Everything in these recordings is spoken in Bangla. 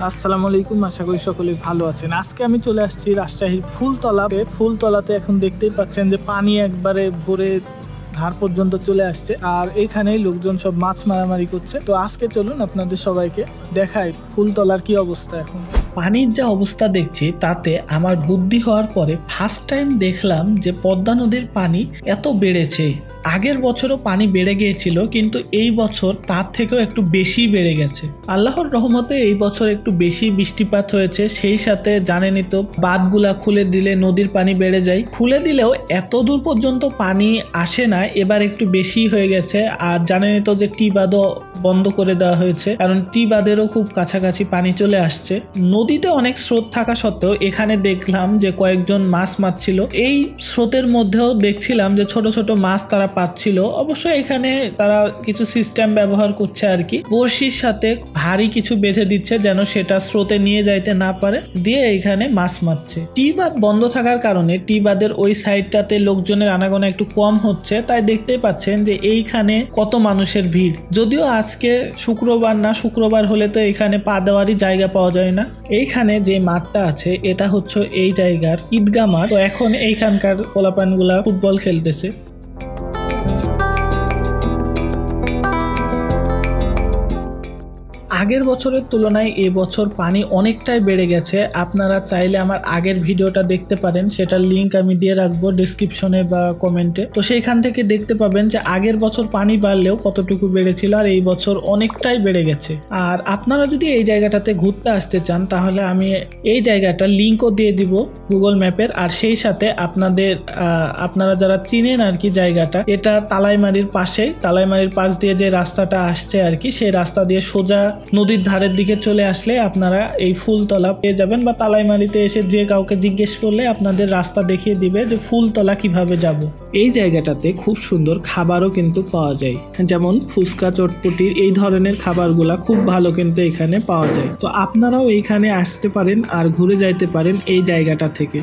আসসালামু আলাইকুম, আশা করি সকলে ভালো আছেন। আজকে আমি চলে আসছি রাজশাহীর ফুলতলাতে। এখন দেখতেই পাচ্ছেন যে পানি একবারে ভরে ধার পর্যন্ত চলে আসছে, আর এইখানেই লোকজন সব মাছ মারামারি করছে। তো আজকে চলুন আপনাদের সবাইকে দেখাই ফুলতলার কি অবস্থা। এখন পানির যা অবস্থা দেখছি তাতে আমার বুদ্ধি হওয়ার পরে ফার্স্ট টাইম দেখলাম যে পদ্মা নদীর পানি এত বেড়েছে। আগের বছরও পানি বেড়ে গিয়েছিল, কিন্তু এই বছর তার থেকেও একটু বেশি বেড়ে গেছে। আল্লাহর রহমতে এই বছর একটু বেশি বৃষ্টিপাত হয়েছে, সেই সাথে জানেনই তো বাঁধগুলা খুলে দিলে নদীর পানি বেড়ে যায়। খুলে দিলেও এত দূর পর্যন্ত পানি আসে না, এবার একটু বেশি হয়ে গেছে। আর জানেনই তো যে টি বাঁধও বন্ধ করে দেওয়া হয়েছে, কারণ টি বাঁধেরও খুব কাছাকাছি পানি চলে আসছে। নদীতে অনেক স্রোত থাকা সত্ত্বেও এখানে দেখলাম যে কয়েকজন মাছ মারছিল। এই স্রোতের মধ্যেও দেখছিলাম যে ছোট ছোট মাছ তারা পাচ্ছিল। অবশ্য এখানে তারা কিছু সিস্টেম ব্যবহার করছে আর কি, বড়শির সাথে ভারী কিছু বেঁধে দিচ্ছে যেন সেটা স্রোতে নিয়ে যাইতে না পারে, দিয়ে এখানে মাছ মারছে। টি বাঁধ বন্ধ থাকার কারণে টি বাঁধের ওই সাইডটাতে লোকজনের আনাগোনা একটু কম হচ্ছে, তাই দেখতেই পাচ্ছেন যে এইখানে কত মানুষের ভিড়। যদিও আজকে শুক্রবার না, শুক্রবার হলে তো এখানে পা দেওয়ারই জায়গা পাওয়া যায় না। এইখানে যে মাঠটা আছে এটা হচ্ছে এই জায়গার ঈদগাহ মাঠ। তো এখন এইখানকার পোলাপানগুলা ফুটবল খেলতেছে। আগের বছরের তুলনায় এবছর পানি অনেকটাই বেড়ে গেছে। আপনারা চাইলে আমার আগের ভিডিওটা দেখতে পারেন, সেটার লিঙ্ক আমি দিয়ে রাখবো ডেসক্রিপশনে বা কমেন্টে। তো সেইখান থেকে দেখতে পাবেন যে আগের বছর পানি বাড়লেও কতটুকু বেড়েছিল, আর এই বছর অনেকটাই বেড়ে গেছে। আর আপনারা যদি এই জায়গাটাতে ঘুরতে আসতে চান তাহলে আমি এই জায়গাটার লিঙ্কও দিয়ে দিব গুগল ম্যাপের। আর সেই সাথে আপনারা যারা চিনেন আর কি জায়গাটা, এটা তালাইমারির পাশেই, তালাইমারির পাশ দিয়ে যে রাস্তাটা আসছে আর কি, সেই রাস্তা দিয়ে সোজা নদীর ধারের দিকে চলে আসলে আপনারা এই ফুলতলা পেয়ে যাবেন। বা তালাইমারিতে এসে যে কাউকে জিজ্ঞেস করলে আপনাদের রাস্তা দেখিয়ে দিবে যে ফুলতলা কিভাবে যাব। এই জায়গাটাতে খুব সুন্দর খাবারও কিন্তু পাওয়া যায়, যেমন ফুচকা, চটপটি, এই ধরনের খাবারগুলা খুব ভালো কিন্তু এখানে পাওয়া যায়। তো আপনারাও এইখানে আসতে পারেন আর ঘুরে যাইতে পারেন এই জায়গাটা থেকে।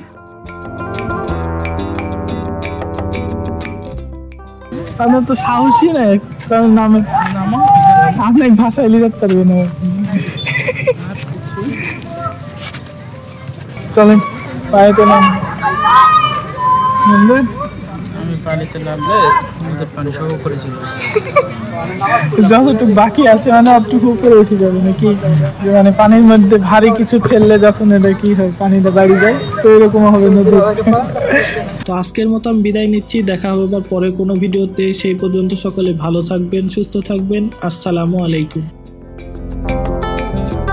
আপনার তো সাহসী না, কারণ নামে আপনার ভাষায় লিখতে পারবে না। চলেন পানিতে নাম, আমি পানিতে নামলে আমাদের পানি সহ করে চলে আসে। যতটুকু বাকি আছে মানে অতটুকু উপরে উঠে যাবে নাকি, যে মানে পানির মধ্যে ভারী কিছু ফেললে যখন এটা কি হয় পানিটা বাড়ি যায়, তো এরকম হবে নদীর। তো আজকের মতো আমি বিদায় নিচ্ছি, দেখা হবে আবার পরের কোনো ভিডিওতে। সেই পর্যন্ত সকলে ভালো থাকবেন, সুস্থ থাকবেন। আসসালামু আলাইকুম।